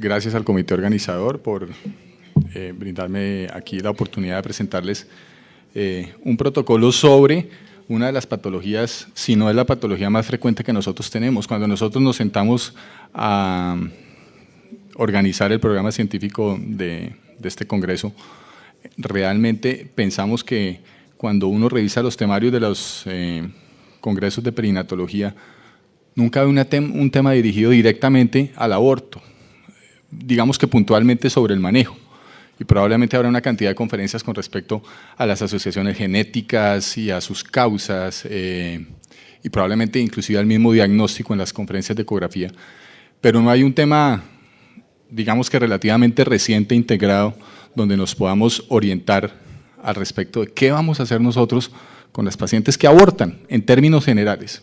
gracias al comité organizador por brindarme aquí la oportunidad de presentarles un protocolo sobre una de las patologías, si no es la patología más frecuente que nosotros tenemos. Cuando nosotros nos sentamos a organizar el programa científico de este congreso, realmente pensamos que cuando uno revisa los temarios de los congresos de perinatología, nunca hay un tema dirigido directamente al aborto, digamos que puntualmente sobre el manejo. Y probablemente habrá una cantidad de conferencias con respecto a las asociaciones genéticas y a sus causas, y probablemente inclusive al mismo diagnóstico en las conferencias de ecografía. Pero no hay un tema, digamos que relativamente reciente, integrado, donde nos podamos orientar al respecto de qué vamos a hacer nosotros con las pacientes que abortan, en términos generales.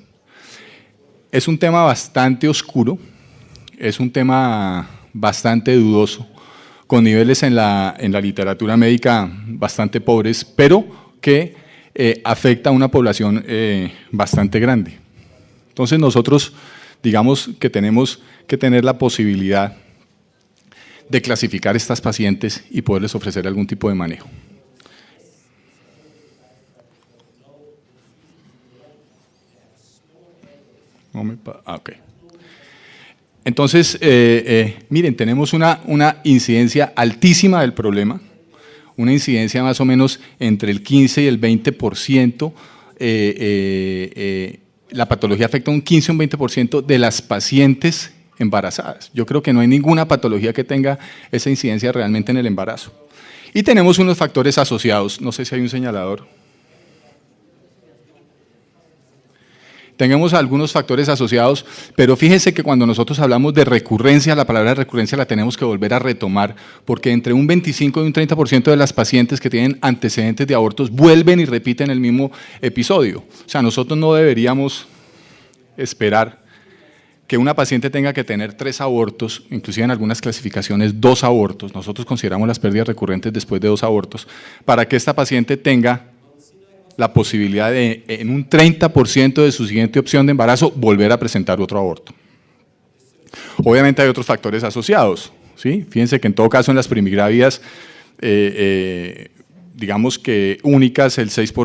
Es un tema bastante oscuro, es un tema bastante dudoso, con niveles en la literatura médica bastante pobres, pero que afecta a una población bastante grande. Entonces nosotros, digamos que tenemos que tener la posibilidad de clasificar estas pacientes y poderles ofrecer algún tipo de manejo. Ok. Entonces, miren, tenemos una incidencia altísima del problema, una incidencia más o menos entre el 15 y el 20%, la patología afecta un 15 o un 20% de las pacientes embarazadas. Yo creo que no hay ninguna patología que tenga esa incidencia realmente en el embarazo. Y tenemos unos factores asociados, no sé si hay un señalador. Tenemos algunos factores asociados, pero fíjense que cuando nosotros hablamos de recurrencia, la palabra recurrencia la tenemos que volver a retomar, porque entre un 25 y un 30% de las pacientes que tienen antecedentes de abortos vuelven y repiten el mismo episodio. O sea, nosotros no deberíamos esperar que una paciente tenga que tener 3 abortos, inclusive en algunas clasificaciones 2 abortos, nosotros consideramos las pérdidas recurrentes después de 2 abortos, para que esta paciente tenga la posibilidad de, en un 30% de su siguiente opción de embarazo, volver a presentar otro aborto. Obviamente hay otros factores asociados, ¿sí? Fíjense que en todo caso en las primigrávidas, digamos que únicas el 6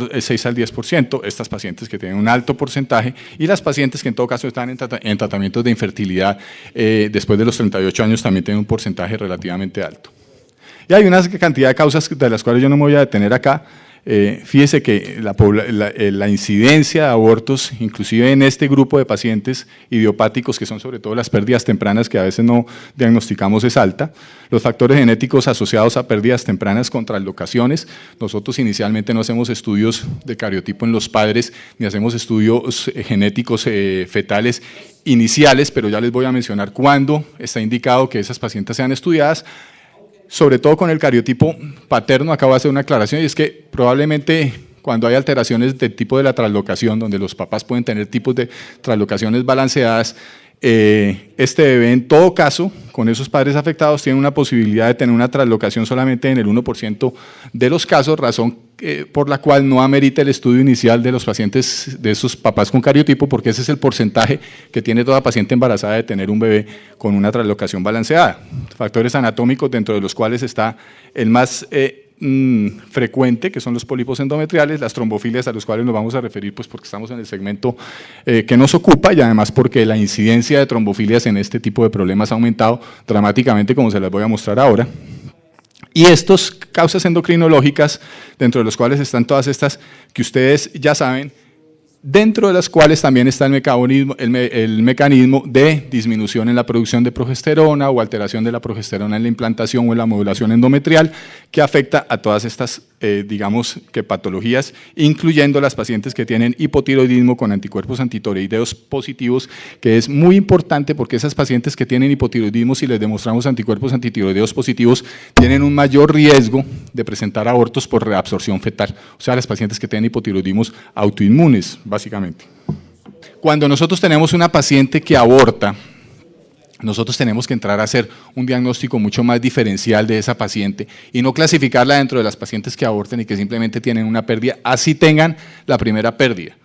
al 10%, estas pacientes que tienen un alto porcentaje, y las pacientes que en todo caso están en tratamientos de infertilidad después de los 38 años también tienen un porcentaje relativamente alto. Y hay una cantidad de causas de las cuales yo no me voy a detener acá. Fíjese que la incidencia de abortos, inclusive en este grupo de pacientes idiopáticos, que son sobre todo las pérdidas tempranas que a veces no diagnosticamos, es alta. Los factores genéticos asociados a pérdidas tempranas con traslocaciones, nosotros inicialmente no hacemos estudios de cariotipo en los padres, ni hacemos estudios genéticos fetales iniciales, pero ya les voy a mencionar cuándo está indicado que esas pacientes sean estudiadas. Sobre todo con el cariotipo paterno, acabo de hacer una aclaración, y es que probablemente cuando hay alteraciones del tipo de la traslocación, donde los papás pueden tener tipos de traslocaciones balanceadas, este bebé en todo caso, con esos padres afectados, tiene una posibilidad de tener una traslocación solamente en el 1% de los casos, razón por la cual no amerita el estudio inicial de los pacientes, de esos papás con cariotipo, porque ese es el porcentaje que tiene toda paciente embarazada de tener un bebé con una traslocación balanceada. Factores anatómicos, dentro de los cuales está el más frecuente, que son los pólipos endometriales, las trombofilias, a los cuales nos vamos a referir pues porque estamos en el segmento que nos ocupa, y además porque la incidencia de trombofilias en este tipo de problemas ha aumentado dramáticamente, como se las voy a mostrar ahora. Y estas causas endocrinológicas, dentro de los cuales están todas estas que ustedes ya saben, dentro de las cuales también está el mecanismo de disminución en la producción de progesterona o alteración de la progesterona en la implantación o en la modulación endometrial, que afecta a todas estas, digamos que patologías, incluyendo las pacientes que tienen hipotiroidismo con anticuerpos antitiroideos positivos, que es muy importante porque esas pacientes que tienen hipotiroidismo, si les demostramos anticuerpos antitiroideos positivos, tienen un mayor riesgo de presentar abortos por reabsorción fetal, o sea, las pacientes que tienen hipotiroidismos autoinmunes, básicamente. Cuando nosotros tenemos una paciente que aborta, nosotros tenemos que entrar a hacer un diagnóstico mucho más diferencial de esa paciente y no clasificarla dentro de las pacientes que abortan y que simplemente tienen una pérdida, así tengan la primera pérdida.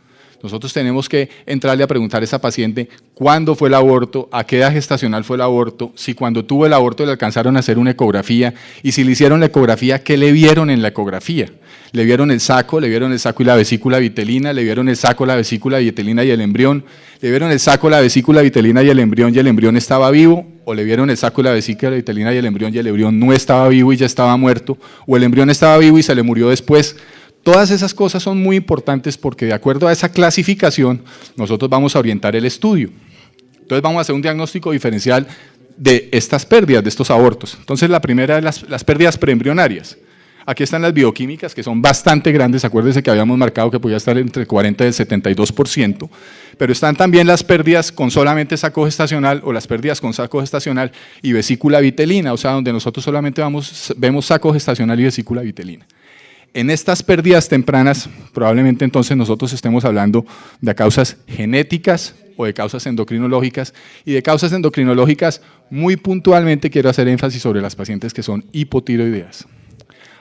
Nosotros tenemos que entrarle a preguntar a esa paciente cuándo fue el aborto, a qué edad gestacional fue el aborto, si cuando tuvo el aborto le alcanzaron a hacer una ecografía y si le hicieron la ecografía, ¿qué le vieron en la ecografía? ¿Le vieron el saco y la vesícula vitelina? ¿Le vieron el saco, la vesícula vitelina y el embrión? ¿Le vieron el saco, la vesícula vitelina y el embrión estaba vivo? ¿O le vieron el saco, la vesícula vitelina y el embrión no estaba vivo y ya estaba muerto? ¿O el embrión estaba vivo y se le murió después? Todas esas cosas son muy importantes porque de acuerdo a esa clasificación nosotros vamos a orientar el estudio. Entonces vamos a hacer un diagnóstico diferencial de estas pérdidas, de estos abortos. Entonces la primera es las pérdidas preembrionarias. Aquí están las bioquímicas que son bastante grandes, acuérdense que habíamos marcado que podía estar entre el 40 y el 72%, pero están también las pérdidas con solamente saco gestacional o las pérdidas con saco gestacional y vesícula vitelina, o sea, donde nosotros solamente vemos saco gestacional y vesícula vitelina. En estas pérdidas tempranas, probablemente entonces nosotros estemos hablando de causas genéticas o de causas endocrinológicas, y de causas endocrinológicas muy puntualmente quiero hacer énfasis sobre las pacientes que son hipotiroideas.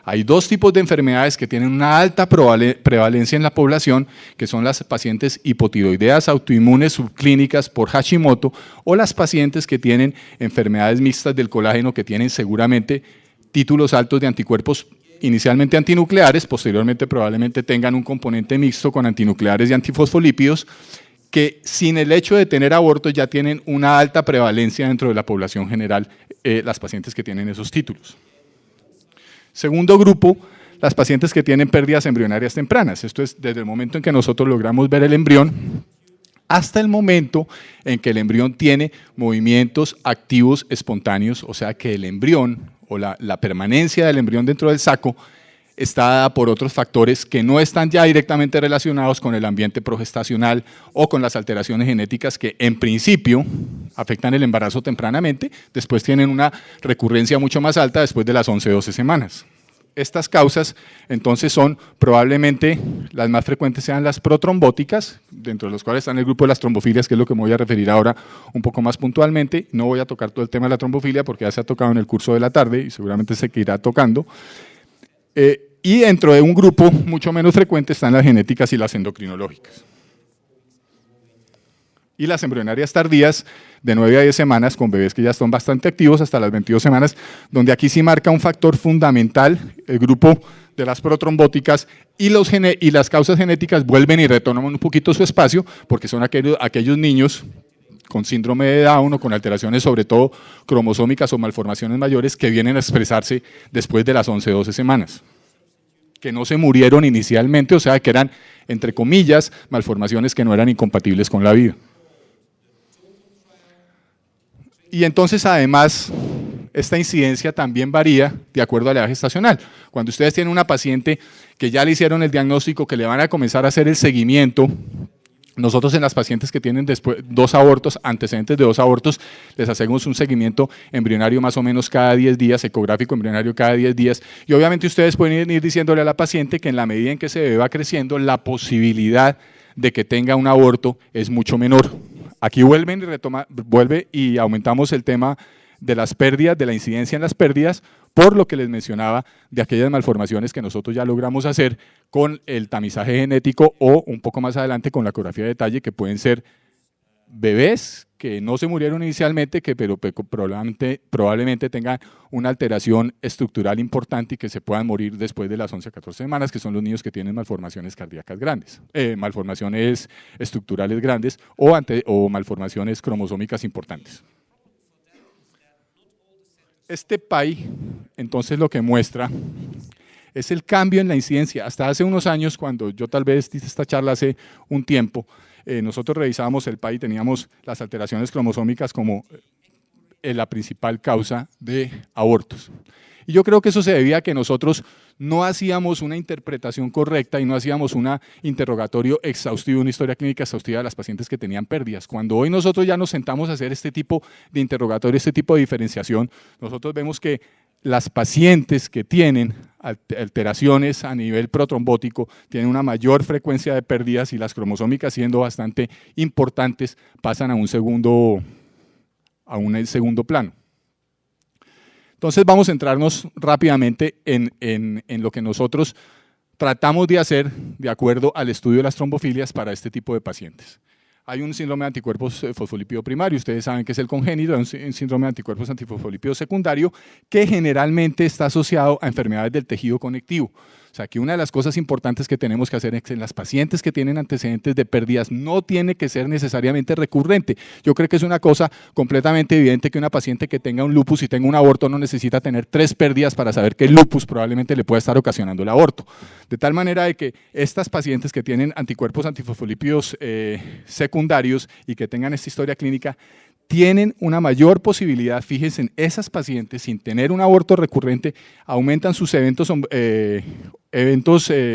Hay dos tipos de enfermedades que tienen una alta prevalencia en la población, que son las pacientes hipotiroideas autoinmunes subclínicas por Hashimoto o las pacientes que tienen enfermedades mixtas del colágeno que tienen seguramente títulos altos de anticuerpos inicialmente antinucleares, posteriormente probablemente tengan un componente mixto con antinucleares y antifosfolípidos, que sin el hecho de tener abortos ya tienen una alta prevalencia dentro de la población general, las pacientes que tienen esos títulos. Segundo grupo, las pacientes que tienen pérdidas embrionarias tempranas. Esto es desde el momento en que nosotros logramos ver el embrión hasta el momento en que el embrión tiene movimientos activos espontáneos, o sea que el embrión o la permanencia del embrión dentro del saco está dada por otros factores que no están ya directamente relacionados con el ambiente progestacional o con las alteraciones genéticas que en principio afectan el embarazo tempranamente, después tienen una recurrencia mucho más alta después de las 11-12 semanas. Estas causas entonces son probablemente las más frecuentes sean las protrombóticas, dentro de los cuales están el grupo de las trombofilias, que es lo que me voy a referir ahora un poco más puntualmente. No voy a tocar todo el tema de la trombofilia porque ya se ha tocado en el curso de la tarde y seguramente se irá tocando. Y dentro de un grupo mucho menos frecuente están las genéticas y las endocrinológicas. Y las embrionarias tardías de 9 a 10 semanas con bebés que ya están bastante activos hasta las 22 semanas, donde aquí sí marca un factor fundamental, el grupo de las protrombóticas y las causas genéticas vuelven y retoman un poquito su espacio porque son aquellos niños con síndrome de Down o con alteraciones sobre todo cromosómicas o malformaciones mayores que vienen a expresarse después de las 11-12 semanas. Que no se murieron inicialmente, o sea que eran, entre comillas, malformaciones que no eran incompatibles con la vida. Y entonces además esta incidencia también varía de acuerdo a la edad gestacional. Cuando ustedes tienen una paciente que ya le hicieron el diagnóstico, que le van a comenzar a hacer el seguimiento, nosotros en las pacientes que tienen después antecedentes de 2 abortos, les hacemos un seguimiento embrionario más o menos cada 10 días, ecográfico embrionario cada 10 días, y obviamente ustedes pueden ir diciéndole a la paciente que en la medida en que se va creciendo, la posibilidad de que tenga un aborto es mucho menor. Aquí vuelve y aumentamos el tema de las pérdidas, de la incidencia en las pérdidas, por lo que les mencionaba de aquellas malformaciones que nosotros ya logramos hacer con el tamizaje genético o un poco más adelante con la ecografía de detalle, que pueden ser bebés que no se murieron inicialmente, pero probablemente tengan una alteración estructural importante y que se puedan morir después de las 11 a 14 semanas, que son los niños que tienen malformaciones cardíacas grandes, malformaciones estructurales grandes o malformaciones cromosómicas importantes. Este PAI, entonces, lo que muestra es el cambio en la incidencia. Hasta hace unos años, cuando yo tal vez hice esta charla hace un tiempo, nosotros revisábamos el PAI y teníamos las alteraciones cromosómicas como la principal causa de abortos. Y yo creo que eso se debía a que nosotros no hacíamos una interpretación correcta y no hacíamos un interrogatorio exhaustivo, una historia clínica exhaustiva de las pacientes que tenían pérdidas. Cuando hoy nosotros ya nos sentamos a hacer este tipo de interrogatorio, este tipo de diferenciación, nosotros vemos que las pacientes que tienen alteraciones a nivel protrombótico tienen una mayor frecuencia de pérdidas y las cromosómicas, siendo bastante importantes, pasan a un segundo plano. Entonces vamos a centrarnos rápidamente en lo que nosotros tratamos de hacer de acuerdo al estudio de las trombofilias para este tipo de pacientes. Hay un síndrome de anticuerpos fosfolípido primario, ustedes saben que es el congénito, hay un síndrome de anticuerpos antifosfolípido secundario que generalmente está asociado a enfermedades del tejido conectivo. O sea, que una de las cosas importantes que tenemos que hacer es que en las pacientes que tienen antecedentes de pérdidas no tiene que ser necesariamente recurrente. Yo creo que es una cosa completamente evidente que una paciente que tenga un lupus y tenga un aborto no necesita tener 3 pérdidas para saber que el lupus probablemente le puede estar ocasionando el aborto. De tal manera de que estas pacientes que tienen anticuerpos antifosfolípidos secundarios y que tengan esta historia clínica tienen una mayor posibilidad, fíjense en esas pacientes, sin tener un aborto recurrente, aumentan sus eventos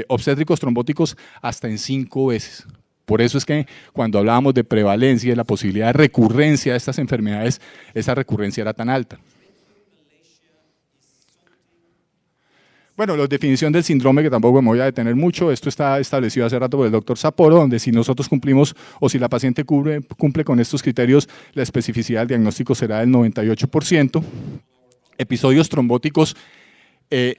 obstétricos trombóticos hasta en 5 veces. Por eso es que cuando hablábamos de prevalencia y la posibilidad de recurrencia de estas enfermedades, esa recurrencia era tan alta. Bueno, la definición del síndrome, que tampoco me voy a detener mucho, esto está establecido hace rato por el doctor Sapporo, donde si nosotros cumplimos o si la paciente cumple con estos criterios, la especificidad del diagnóstico será del 98%. Episodios trombóticos,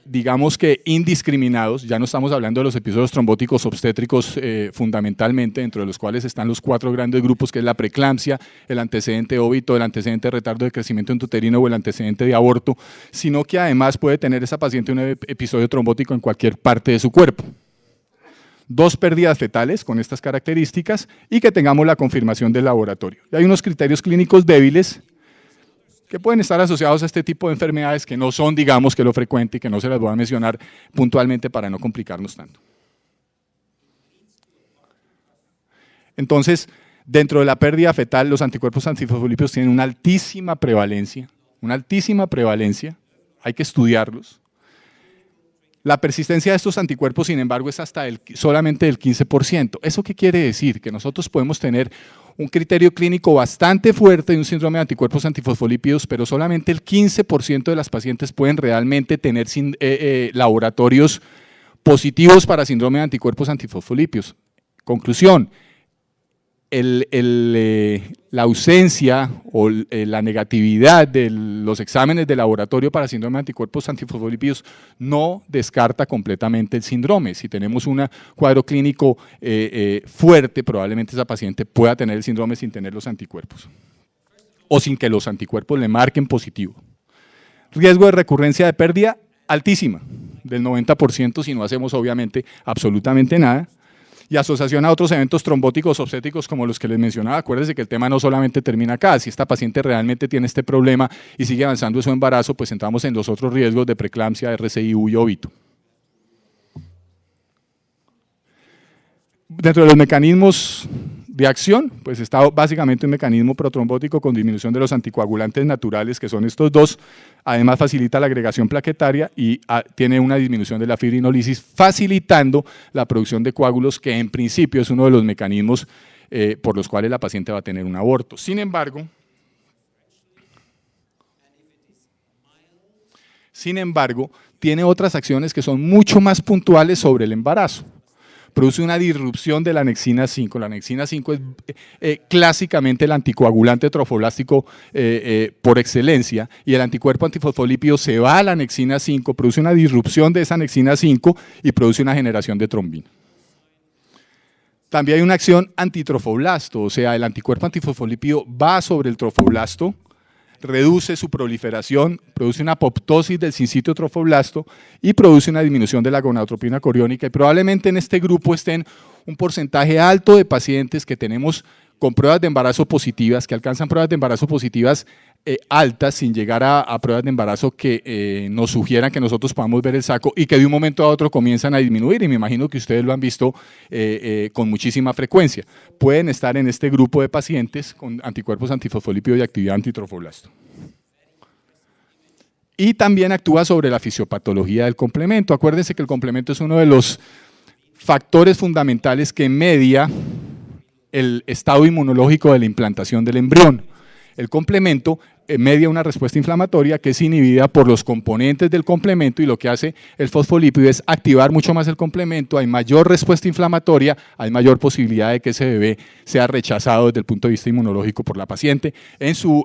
digamos que indiscriminados, ya no estamos hablando de los episodios trombóticos obstétricos fundamentalmente, dentro de los cuales están los 4 grandes grupos, que es la preeclampsia, el antecedente óbito, el antecedente de retardo de crecimiento intrauterino o el antecedente de aborto, sino que además puede tener esa paciente un episodio trombótico en cualquier parte de su cuerpo. 2 pérdidas fetales con estas características y que tengamos la confirmación del laboratorio. Y hay unos criterios clínicos débiles que pueden estar asociados a este tipo de enfermedades que no son, digamos, que lo frecuente y que no se las voy a mencionar puntualmente para no complicarnos tanto. Entonces, dentro de la pérdida fetal, los anticuerpos antifosfolípidos tienen una altísima prevalencia, hay que estudiarlos. La persistencia de estos anticuerpos, sin embargo, es hasta solamente del 15%. ¿Eso qué quiere decir? Que nosotros podemos tener un criterio clínico bastante fuerte de un síndrome de anticuerpos antifosfolípidos, pero solamente el 15% de las pacientes pueden realmente tener laboratorios positivos para síndrome de anticuerpos antifosfolípidos. Conclusión, la ausencia o la negatividad de los exámenes de laboratorio para síndrome de anticuerpos antifosfolípidos no descarta completamente el síndrome. Si tenemos un cuadro clínico fuerte, probablemente esa paciente pueda tener el síndrome sin tener los anticuerpos o sin que los anticuerpos le marquen positivo. Riesgo de recurrencia de pérdida altísima, del 90% si no hacemos obviamente absolutamente nada. Y asociación a otros eventos trombóticos obstétricos como los que les mencionaba. Acuérdense que el tema no solamente termina acá, si esta paciente realmente tiene este problema y sigue avanzando su embarazo, pues entramos en los otros riesgos de preeclampsia, RCIU y óbito. Dentro de los mecanismos de acción, pues está básicamente un mecanismo protrombótico con disminución de los anticoagulantes naturales, que son estos 2, además facilita la agregación plaquetaria y tiene una disminución de la fibrinólisis, facilitando la producción de coágulos, que en principio es uno de los mecanismos por los cuales la paciente va a tener un aborto. Sin embargo, tiene otras acciones que son mucho más puntuales sobre el embarazo. Produce una disrupción de la anexina 5. La anexina 5 es clásicamente el anticoagulante trofoblástico por excelencia, y el anticuerpo antifosfolípido se va a la anexina 5, produce una disrupción de esa anexina 5 y produce una generación de trombina. También hay una acción antitrofoblasto, o sea, el anticuerpo antifosfolípido va sobre el trofoblasto, reduce su proliferación, produce una apoptosis del sincitio trofoblasto y produce una disminución de la gonadotropina coriónica, y probablemente en este grupo estén un porcentaje alto de pacientes que tenemos con pruebas de embarazo positivas, que alcanzan pruebas de embarazo positivas altas sin llegar a pruebas de embarazo que nos sugieran que nosotros podamos ver el saco y que de un momento a otro comienzan a disminuir, y me imagino que ustedes lo han visto con muchísima frecuencia. Pueden estar en este grupo de pacientes con anticuerpos antifosfolípidos y actividad antitrofoblasto. Y también actúa sobre la fisiopatología del complemento. Acuérdense que el complemento es uno de los factores fundamentales que media el estado inmunológico de la implantación del embrión. El complemento media una respuesta inflamatoria que es inhibida por los componentes del complemento, y lo que hace el fosfolípido es activar mucho más el complemento, hay mayor respuesta inflamatoria, hay mayor posibilidad de que ese bebé sea rechazado desde el punto de vista inmunológico por la paciente en su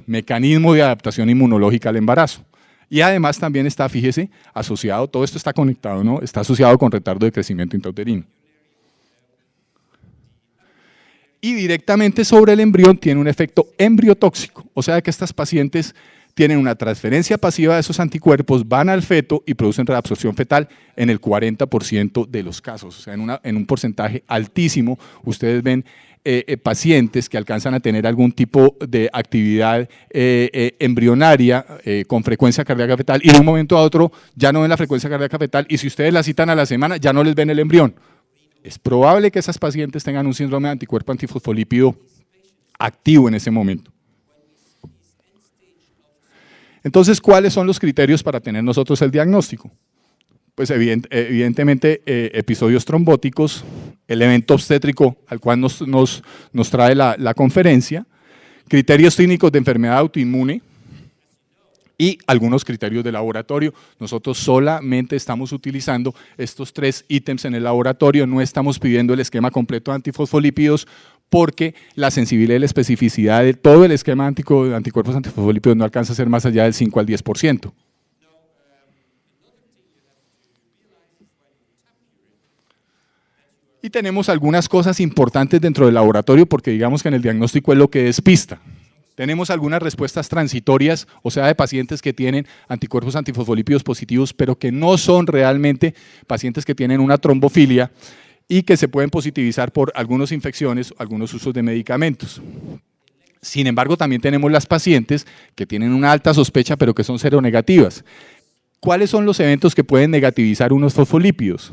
mecanismo de adaptación inmunológica al embarazo. Y además también está, fíjese, asociado, todo esto está conectado, ¿no? Está asociado con retardo de crecimiento intrauterino. Y directamente sobre el embrión tiene un efecto embriotóxico, o sea que estas pacientes tienen una transferencia pasiva de esos anticuerpos, van al feto y producen reabsorción fetal en el 40% de los casos, o sea, en un porcentaje altísimo. Ustedes ven pacientes que alcanzan a tener algún tipo de actividad embrionaria con frecuencia cardíaca fetal y de un momento a otro ya no ven la frecuencia cardíaca fetal y si ustedes la citan a la semana ya no les ven el embrión. Es probable que esas pacientes tengan un síndrome de anticuerpo antifosfolípido activo en ese momento. Entonces, ¿cuáles son los criterios para tener nosotros el diagnóstico? Pues evidentemente episodios trombóticos, el evento obstétrico al cual nos trae la conferencia, criterios clínicos de enfermedad autoinmune y algunos criterios de laboratorio. Nosotros solamente estamos utilizando estos 3 ítems en el laboratorio, no estamos pidiendo el esquema completo de antifosfolípidos porque la sensibilidad y la especificidad de todo el esquema de anticuerpos antifosfolípidos no alcanza a ser más allá del 5 al 10%. Y tenemos algunas cosas importantes dentro del laboratorio porque digamos que en el diagnóstico es lo que despista. Tenemos algunas respuestas transitorias, o sea, de pacientes que tienen anticuerpos antifosfolípidos positivos, pero que no son realmente pacientes que tienen una trombofilia y que se pueden positivizar por algunas infecciones, algunos usos de medicamentos. Sin embargo, también tenemos las pacientes que tienen una alta sospecha, pero que son seronegativas. ¿Cuáles son los eventos que pueden negativizar unos fosfolípidos?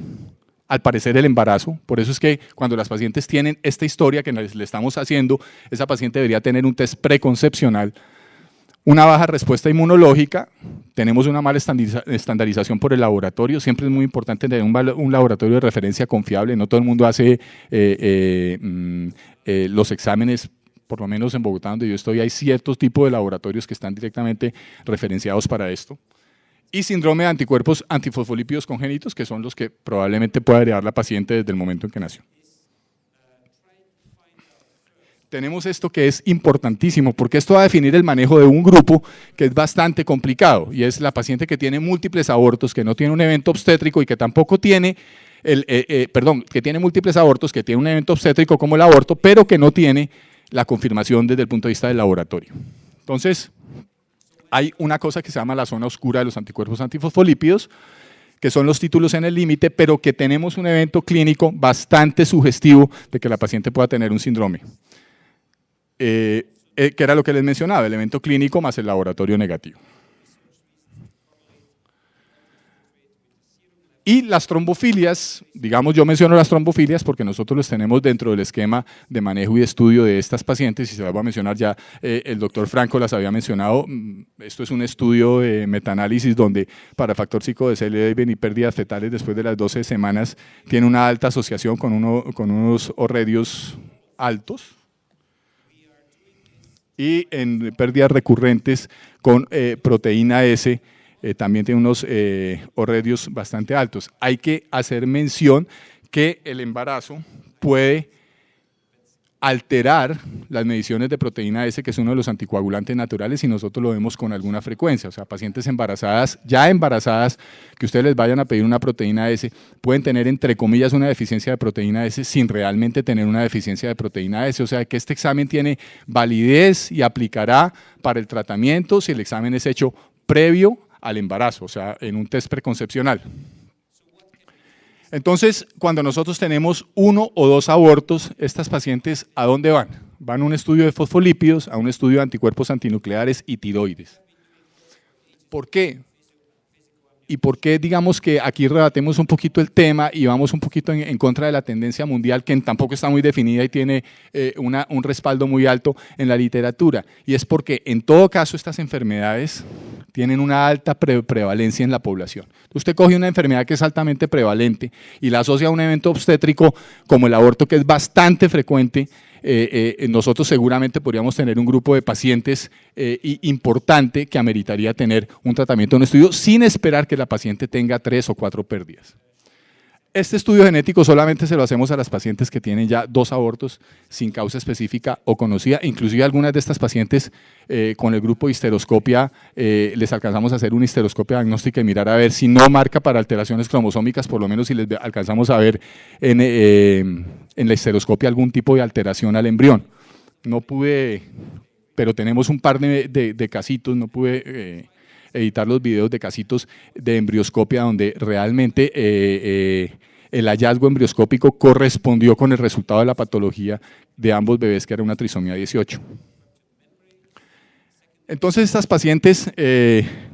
Al parecer el embarazo, por eso es que cuando las pacientes tienen esta historia que le estamos haciendo, esa paciente debería tener un test preconcepcional, una baja respuesta inmunológica, tenemos una mala estandarización por el laboratorio, siempre es muy importante tener un laboratorio de referencia confiable, no todo el mundo hace los exámenes, por lo menos en Bogotá donde yo estoy, hay ciertos tipos de laboratorios que están directamente referenciados para esto. Y síndrome de anticuerpos antifosfolípidos congénitos, que son los que probablemente pueda heredar la paciente desde el momento en que nació. Tenemos esto que es importantísimo, porque esto va a definir el manejo de un grupo que es bastante complicado, y es la paciente que tiene múltiples abortos, que no tiene un evento obstétrico y que tampoco tiene, que tiene múltiples abortos, que tiene un evento obstétrico como el aborto, pero que no tiene la confirmación desde el punto de vista del laboratorio. Entonces, hay una cosa que se llama la zona oscura de los anticuerpos antifosfolípidos, que son los títulos en el límite, pero que tenemos un evento clínico bastante sugestivo de que la paciente pueda tener un síndrome. Que era lo que les mencionaba, el evento clínico más el laboratorio negativo. Y las trombofilias, digamos, yo menciono las trombofilias porque nosotros las tenemos dentro del esquema de manejo y de estudio de estas pacientes, y se las voy a mencionar ya, el doctor Franco las había mencionado. Esto es un estudio de metaanálisis donde para factor psicodeceleven y pérdidas fetales después de las 12 semanas tiene una alta asociación con unos horredios altos, y en pérdidas recurrentes con proteína S, también tiene unos horredios bastante altos. Hay que hacer mención que el embarazo puede alterar las mediciones de proteína S, que es uno de los anticoagulantes naturales, y nosotros lo vemos con alguna frecuencia. O sea, pacientes embarazadas, ya embarazadas, que ustedes les vayan a pedir una proteína S, pueden tener entre comillas una deficiencia de proteína S sin realmente tener una deficiencia de proteína S. O sea, que este examen tiene validez y aplicará para el tratamiento si el examen es hecho previo al embarazo, o sea, en un test preconcepcional. Entonces, cuando nosotros tenemos 1 o 2 abortos, estas pacientes, ¿a dónde van? Van a un estudio de fosfolípidos, a un estudio de anticuerpos antinucleares y tiroides. ¿Por qué? Y por qué, digamos que aquí rebatemos un poquito el tema y vamos un poquito en contra de la tendencia mundial, que tampoco está muy definida y tiene un respaldo muy alto en la literatura. Y es porque en todo caso estas enfermedades tienen una alta prevalencia en la población. Usted coge una enfermedad que es altamente prevalente y la asocia a un evento obstétrico como el aborto, que es bastante frecuente. Nosotros seguramente podríamos tener un grupo de pacientes importante que ameritaría tener un tratamiento en un estudio sin esperar que la paciente tenga 3 o 4 pérdidas. Este estudio genético solamente se lo hacemos a las pacientes que tienen ya 2 abortos sin causa específica o conocida. Inclusive algunas de estas pacientes con el grupo de histeroscopia les alcanzamos a hacer una histeroscopia diagnóstica y mirar a ver si no marca para alteraciones cromosómicas, por lo menos si les alcanzamos a ver en la histeroscopia algún tipo de alteración al embrión. No pude, pero tenemos un par de casitos, no pude editar los videos de casitos de embrioscopia donde realmente el hallazgo embrioscópico correspondió con el resultado de la patología de ambos bebés, que era una trisomía 18. Entonces, estas pacientes,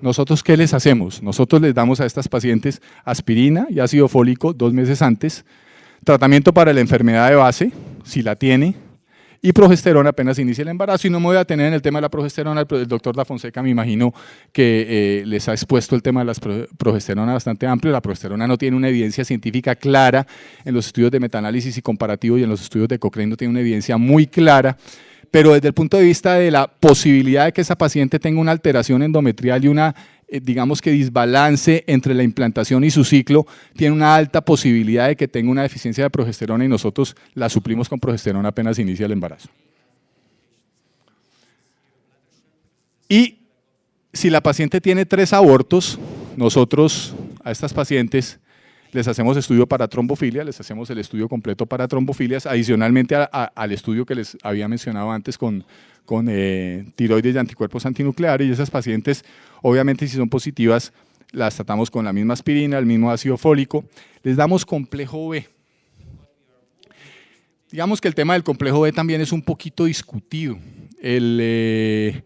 ¿nosotros qué les hacemos? Nosotros les damos a estas pacientes aspirina y ácido fólico 2 meses antes, tratamiento para la enfermedad de base, si la tiene, y progesterona apenas inicia el embarazo. Y no me voy a detener en el tema de la progesterona, el doctor Da Fonseca me imagino que les ha expuesto el tema de la progesterona bastante amplio. La progesterona no tiene una evidencia científica clara en los estudios de metaanálisis y comparativo, y en los estudios de Cochrane no tiene una evidencia muy clara, pero desde el punto de vista de la posibilidad de que esa paciente tenga una alteración endometrial y una digamos que desbalance entre la implantación y su ciclo, tiene una alta posibilidad de que tenga una deficiencia de progesterona, y nosotros la suplimos con progesterona apenas inicia el embarazo. Y si la paciente tiene 3 abortos, nosotros a estas pacientes les hacemos estudio para trombofilia, les hacemos el estudio completo para trombofilias, adicionalmente al estudio que les había mencionado antes con tiroides y anticuerpos antinucleares, y esas pacientes, obviamente si son positivas, las tratamos con la misma aspirina, el mismo ácido fólico, les damos complejo B. Digamos que el tema del complejo B también es un poquito discutido. El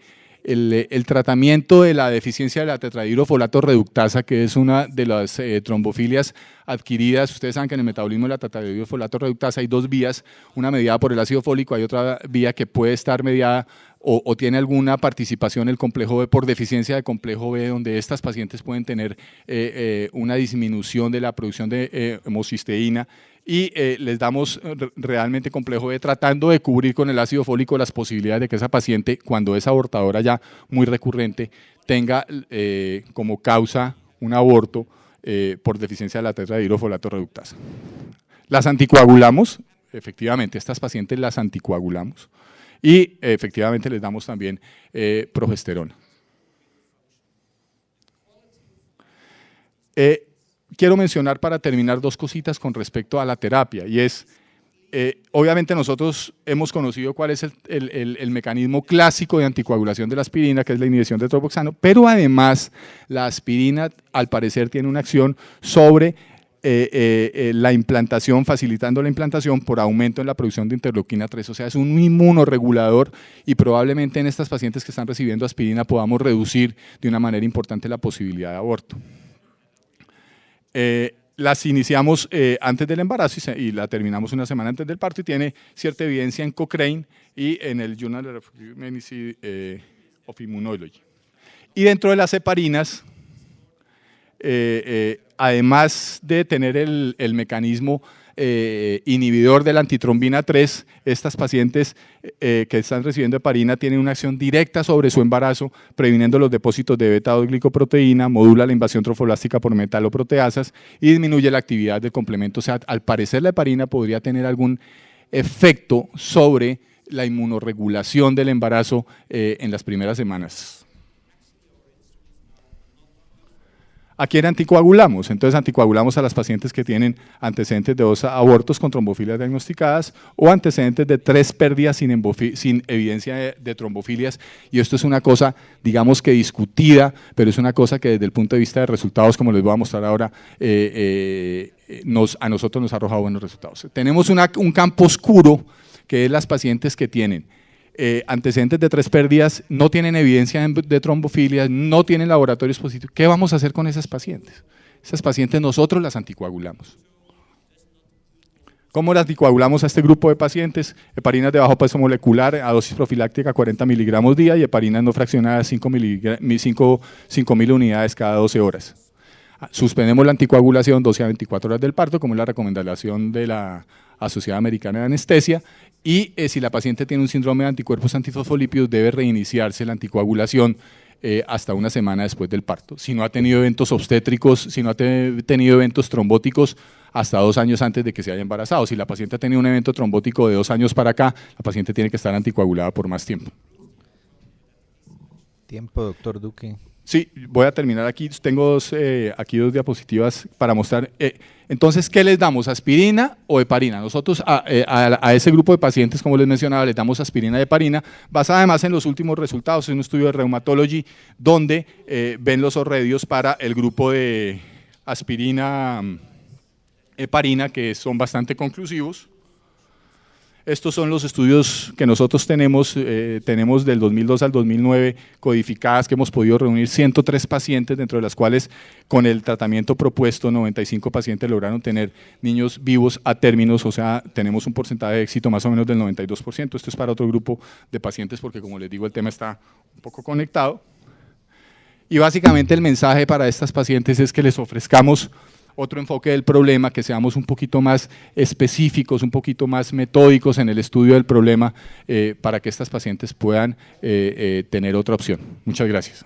tratamiento de la deficiencia de la tetrahidrofolato reductasa, que es una de las trombofilias adquiridas, ustedes saben que en el metabolismo de la tetrahidrofolato reductasa hay 2 vías, una mediada por el ácido fólico, hay otra vía que puede estar mediada o tiene alguna participación el complejo B por deficiencia de complejo B, donde estas pacientes pueden tener una disminución de la producción de homocisteína, y les damos realmente complejo B tratando de cubrir con el ácido fólico las posibilidades de que esa paciente, cuando es abortadora ya muy recurrente, tenga como causa un aborto por deficiencia de la tetrahidrofolato reductasa. Las anticoagulamos, efectivamente, estas pacientes las anticoagulamos, y efectivamente les damos también progesterona. Quiero mencionar para terminar 2 cositas con respecto a la terapia, y es, obviamente nosotros hemos conocido cuál es el mecanismo clásico de anticoagulación de la aspirina, que es la inhibición de tromboxano, pero además la aspirina al parecer tiene una acción sobre la implantación, facilitando la implantación por aumento en la producción de interleuquina 3, o sea, es un inmunorregulador, y probablemente en estas pacientes que están recibiendo aspirina podamos reducir de una manera importante la posibilidad de aborto. Las iniciamos antes del embarazo y la terminamos una semana antes del parto, y tiene cierta evidencia en Cochrane y en el Journal of Immunology. Y dentro de las heparinas, además de tener el mecanismo inhibidor de la antitrombina 3, estas pacientes que están recibiendo heparina tienen una acción directa sobre su embarazo, previniendo los depósitos de beta-2-glicoproteína, modula la invasión trofoblástica por metaloproteasas y disminuye la actividad del complemento. O sea, al parecer la heparina podría tener algún efecto sobre la inmunorregulación del embarazo en las primeras semanas. ¿A quién anticoagulamos? Entonces anticoagulamos a las pacientes que tienen antecedentes de 2 abortos con trombofilias diagnosticadas o antecedentes de 3 pérdidas sin evidencia de trombofilias, y esto es una cosa, digamos que discutida, pero es una cosa que desde el punto de vista de resultados, como les voy a mostrar ahora, a nosotros nos ha arrojado buenos resultados. Tenemos un campo oscuro, que es las pacientes que tienen antecedentes de 3 pérdidas, no tienen evidencia de trombofilias, no tienen laboratorios positivos. ¿Qué vamos a hacer con esas pacientes? Esas pacientes nosotros las anticoagulamos. ¿Cómo las anticoagulamos a este grupo de pacientes? Heparinas de bajo peso molecular a dosis profiláctica 40 miligramos día, y heparinas no fraccionadas 5.000 unidades cada 12 horas. Suspendemos la anticoagulación 12 a 24 horas del parto, como es la recomendación de la Sociedad Americana de Anestesia, y si la paciente tiene un síndrome de anticuerpos antifosfolípidos, debe reiniciarse la anticoagulación hasta una semana después del parto. Si no ha tenido eventos obstétricos, si no ha tenido eventos trombóticos, hasta 2 años antes de que se haya embarazado. Si la paciente ha tenido un evento trombótico de 2 años para acá, la paciente tiene que estar anticoagulada por más tiempo. Tiempo, doctor Duque. Sí, voy a terminar aquí. Tengo aquí 2 diapositivas para mostrar. Entonces, ¿qué les damos? ¿Aspirina o heparina? Nosotros a ese grupo de pacientes, como les mencionaba, les damos aspirina y heparina, basada además en los últimos resultados, en un estudio de Rheumatology, donde ven los orredios para el grupo de aspirina, heparina, que son bastante conclusivos. Estos son los estudios que nosotros tenemos del 2002 al 2009 codificadas, que hemos podido reunir 103 pacientes, dentro de las cuales con el tratamiento propuesto 95 pacientes lograron tener niños vivos a términos, o sea, tenemos un porcentaje de éxito más o menos del 92%. Esto es para otro grupo de pacientes porque, como les digo, el tema está un poco conectado. Y básicamente el mensaje para estas pacientes es que les ofrezcamos otro enfoque del problema, que seamos un poquito más específicos, un poquito más metódicos en el estudio del problema para que estas pacientes puedan tener otra opción. Muchas gracias.